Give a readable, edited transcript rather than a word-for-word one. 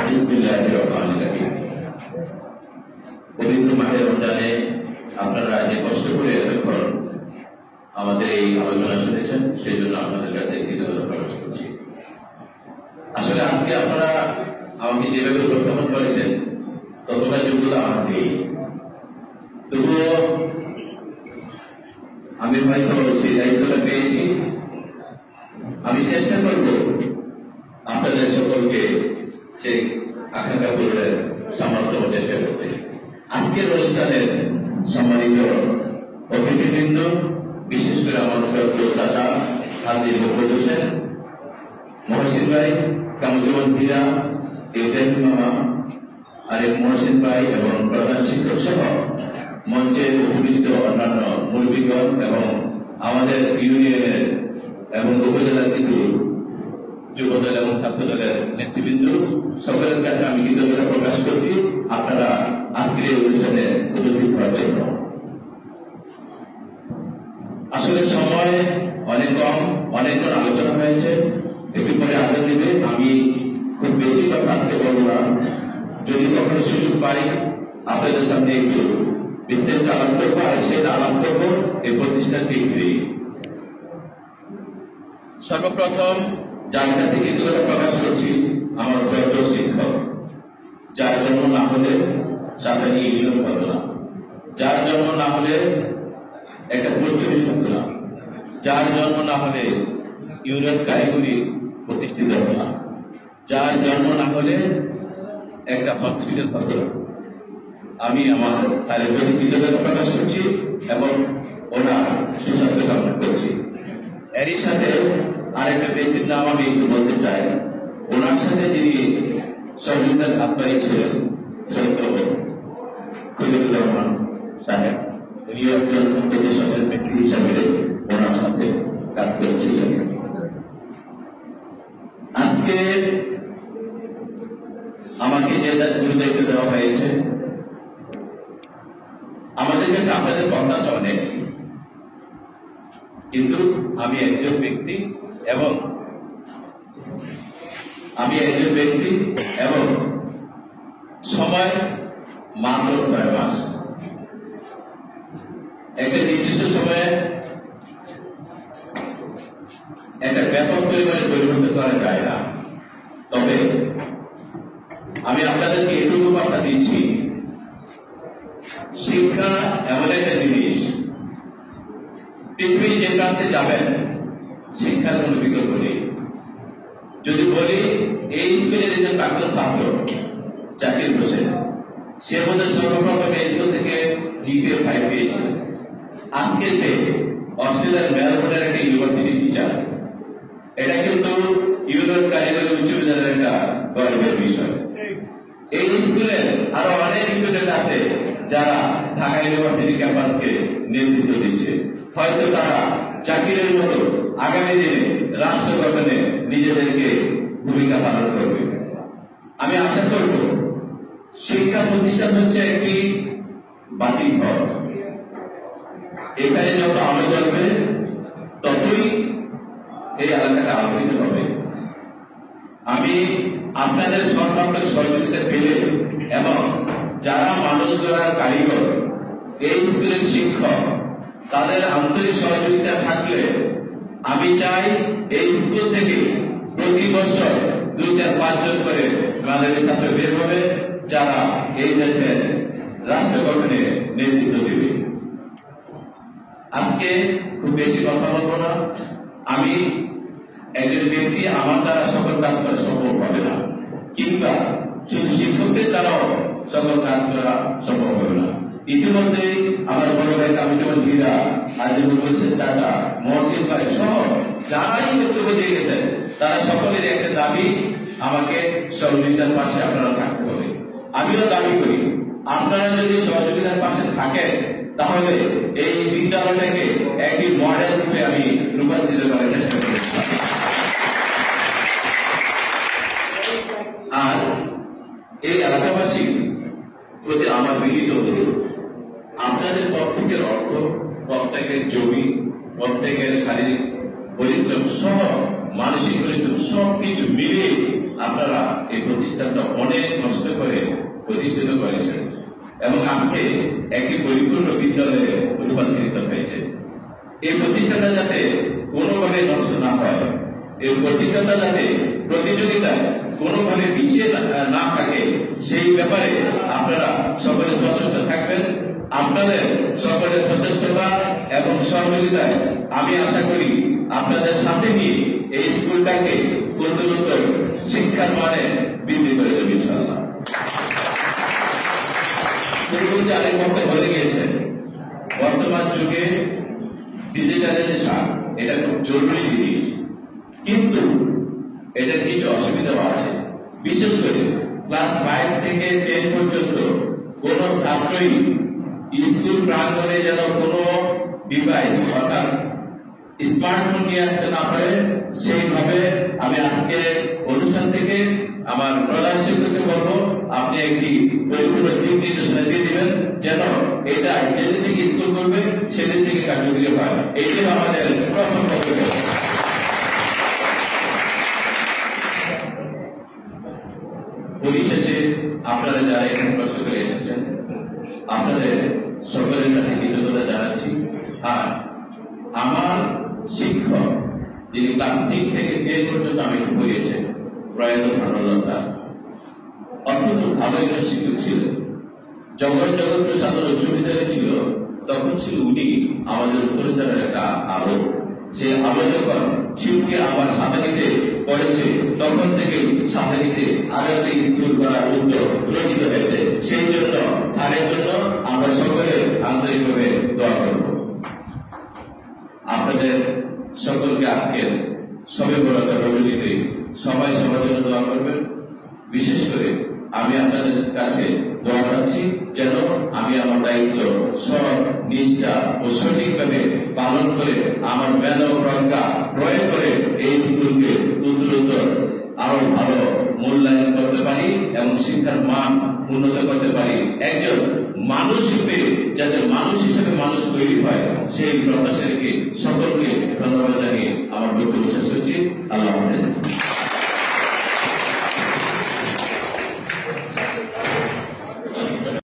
বিসমিল্লাহির রহমানির রহিম। পবিত্র মাহে রমজানে আপনারা যে কষ্ট করে এতক্ষণ আমাদের এই আলোচনা শুনেছেন, সেই জন্য আপনাদের কাছে কৃতজ্ঞতা প্রকাশ করছি। আসলে আজকে আপনারা আমাকে যেভাবে উপস্থাপন করেছেন ততটা যোগ্যতা আমার নেই, তবুও আমি হয়তো সেই দায়িত্বটা পেয়েছি। আমি চেষ্টা করব আপনাদের সকলকে সেই আকাঙ্ক্ষা পূরণের সামর্থ্য চেষ্টা করতে। আজকের অনুষ্ঠানের সম্মানিত অতিথিবৃন্দ, বিশেষ করে আমার শ্রদ্ধেয় চাচা হাজী মোহাম্মদ হোসেন, মহসিন ভাই, কামরুজ্জামান ভীরা, ইব্রাহিম মামা, আরেক মহসিন ভাই এবং প্রধান শিক্ষক সহ মঞ্চে উপবিষ্ট অন্যান্য মুরব্বীগণ এবং আমাদের ইউনিয়নের এবং উপজেলার কিছু যুবদল এবং ছাত্রদলের নেতৃবৃন্দ, সকলের কাছে আমি কৃতজ্ঞতা প্রকাশ করছি আপনারা আজকের এই অনুষ্ঠানে উপস্থিত হওয়ার জন্য। আসলে সময় অনেক কম, অনেকক্ষণ আলোচনা হয়েছে, একটু পরে আলোচনা দিবে। আমি খুব বেশি কথা আজকে বলবো না, যদি কখনো সুযোগ পাই আপনাদের সামনে একটু বিস্তারিত আলাপ করবো, আর সেটা আলাপ করবো এই প্রতিষ্ঠানকে ঘিরে। সর্বপ্রথম যার কাছে কৃতজ্ঞতা প্রকাশ করছি আমার শ্রদ্ধেয় শিক্ষক, যার জন্ম না হলে সাধারণ ইউনিয়ন হতো না, যার জন্ম না হলে একটা প্রতিষ্ঠান হতো না, যার জন্ম না হলে ইউনিয়ন কারিগরি প্রতিষ্ঠিত হতো না, যার জন্ম না হলে একটা হসপিটাল হতো না। আমি আমার স্যারের প্রতি কৃতজ্ঞতা প্রকাশ করছি এবং ওনার সুস্বাস্থ্য কামনা করছি। এরই সাথে আরেকটা ব্যক্তির নাম আমি একটু বলতে চাই। ওনার সাথে যিনি সহযোগিতার হাত বাড়িয়েছিলেন শ্রদ্ধেয় খলিলুর রহমান সাহেব, উনি একজন প্রতিষ্ঠানের ব্যক্তি হিসাবে ওনার সাথে কাজ করেছিলেন। আজকে আমাকে যে গুরুদায়িত্ব দেওয়া হয়েছে, আমাদের কাছে আপনাদের প্রত্যাশা অনেক, কিন্তু আমি একজন ব্যক্তি এবং সময় মাত্র 6 মাস। একটা নির্দিষ্ট সময়ে একটা ব্যাপক পরিমাণে পরিবর্তন করা যায় না। তবে আমি আপনাদেরকে এটুকু কথা দিচ্ছি, শিক্ষা এমন একটা জিনিস, পৃথিবী যে প্রান্তে যাবেন শিক্ষার কোন বিকল্প নেই। যদি বলি এই স্কুলের একজন প্রাক্তন ছাত্র জাকির হোসেন, সে বোধহয় সর্বপ্রথম এই স্কুল থেকে জিপিএ 5 পেয়েছিল। আজকে সে অস্ট্রেলিয়ার মেলবোর্নের একটা ইউনিভার্সিটি টিচার। এটা কিন্তু ইউনিয়ন কারিগরি উচ্চ বিদ্যালয়ের একটা গর্বের বিষয়। এই স্কুলের আরো অনেক স্টুডেন্ট আছে যারা ঢাকা ইউনিভার্সিটি ক্যাম্পাসকে নেতৃত্ব দিচ্ছে। হয়তো তারা জাকিরের মতো আগামী দিনে রাষ্ট্র গঠনে নিজেদেরকে ভূমিকা পালন করবে। আমি আশা করব শিক্ষা প্রতিষ্ঠান হচ্ছে একটি বাতি ঘর, এখানে যত আলো জ্বলবে ততই এই এলাকাটা আলোকিত হবে। আমি আপনাদের সর্বাত্মক সহযোগিতা পেলে এবং যারা মানুষ গড়ার কারিগর, এই স্কুলের শিক্ষক, তাদের আন্তরিক সহযোগিতা থাকলে আমি চাই এই স্কুল থেকে প্রতি বছর 2-4-5 জন করে মেধাবী ছাত্র বের হবে, যারা এই দেশের রাষ্ট্র গঠনে নেতৃত্ব দেবে। আজকে খুব বেশি কথা বলবো না। আমি একজন ব্যক্তি, আমার দ্বারা সকল কাজ করা সম্ভব হবে না, কিংবা শুধু শিক্ষকদের দ্বারাও সকল কাজ করা সম্ভব হবে না। ইতিমধ্যে আমার বড় ভাই কামরুজ্জামান ভীরা, হাজী মোহাম্মদ হোসেন চাচা, মহসিন ভাই সহ যারাই বক্তব্য দিয়ে গেছেন, তারা সকলের একটা দাবি, আমাকে সহযোগিতার পাশে আপনারা থাকতে হবে। আমিও দাবি করি আপনারা যদি সহযোগিতার পাশে থাকেন তাহলে এই বিদ্যালয়টাকে একটি মডেল রূপে আমি রূপান্তরিত করার চেষ্টা করি। আর এই এলাকাবাসীর প্রতি আমার বিনীত অনুরোধ, আপনাদের প্রত্যেকের অর্থ, প্রত্যেকের জমি, প্রত্যেকের শারীরিক পরিশ্রম সহ মানসিক পরিশ্রম সবকিছু মিলিয়ে আপনারা এই প্রতিষ্ঠানটা অনেক কষ্ট করে প্রতিষ্ঠিত করেছেন এবং আজকে একটি পরিপূর্ণ বিদ্যালয়ে রূপান্তরিত হয়েছে। এই প্রতিষ্ঠানটা যাতে কোনোভাবে নষ্ট না হয়, এই প্রতিষ্ঠানটা যাতে প্রতিযোগিতায় কোনোভাবে পিছিয়ে না থাকে, সেই ব্যাপারে আপনারা সকলে সচেষ্ট থাকবেন। আপনাদের সকলের সচেষ্টতা এবং সহযোগিতায় আমি আশা করি আপনাদের সাথে নিয়ে এই স্কুলটাকে উত্তরোত্তর শিক্ষার মানে বৃদ্ধি করে দেবে ইনশাআল্লাহ। আরেক বক্তা বলে গিয়েছেন, বর্তমান যুগে ডিজিটালাইজেশন এটা খুব জরুরি জিনিস, কিন্তু এটার কিছু অসুবিধাও আছে। বিশেষ করে ক্লাস 5 থেকে 10 পর্যন্ত কোন ছাত্রই স্কুল প্রাঙ্গণে যেন কোনো ডিভাইস অর্থাৎ স্মার্টফোন নিয়ে আসতে না পারে, সেইভাবে আমি আজকে অনুষ্ঠান থেকে আমার প্রধান শিক্ষককে বলবো আপনি একটি পরিপূর্ণ দিক নির্দেশনা দিয়ে দিবেন, যেন এটা যেদিন থেকে স্কুল করবে সেদিন থেকে কার্যকরী হয়। এটি আমাদের প্রথম পদক্ষেপ। পরিশেষে আপনারা যারা এখানে কষ্ট করে এসেছেন, আপনাদের সকলের কাছে কৃতজ্ঞতা জানাচ্ছি। আর আমার শিক্ষক যিনি ক্লাস 3 থেকে 10 পর্যন্ত আমি পড়িয়েছেন, প্রয়াত সানুল্লাহ স্যার অত্যন্ত ভালো একজন শিক্ষক ছিলেন। যখন সাধারণ উচ্চ বিদ্যালয় ছিল তখন ছিল উনি আমাদের উত্তরাঞ্চলের একটা আলো। সে আলো যখন শিবকে আবার সাঁতারিতে পড়েছে তখন থেকে সাঁতারিতে আরো একটা স্কুল করার উদ্যোগ রচিত হয়েছে। সেই জন্য স্যারের জন্য আমরা সকলে আন্তরিকভাবে দোয়া করব। আপনাদের সকলকে আজকে সবে বরাত রজনীতে সবাই সবার জন্য দোয়া করবেন। বিশেষ করে আমি আপনাদের কাছে দোয়া চাচ্ছি যেন আমি আমার দায়িত্ব সৎ, নিষ্ঠা ও সঠিকভাবে পালন করে আমার মেধা ও প্রজ্ঞা প্রয়োগ করে এই স্কুলকে উত্তরোত্তর আরো ভালো মূল্যায়ন করতে পারি এবং শিক্ষার মান উন্নত করতে পারি। একজন মানুষ হিসেবে যাতে মানুষ হিসেবে মানুষ তৈরি হয় সেই প্রত্যাশা রেখে সকলকে ধন্যবাদ।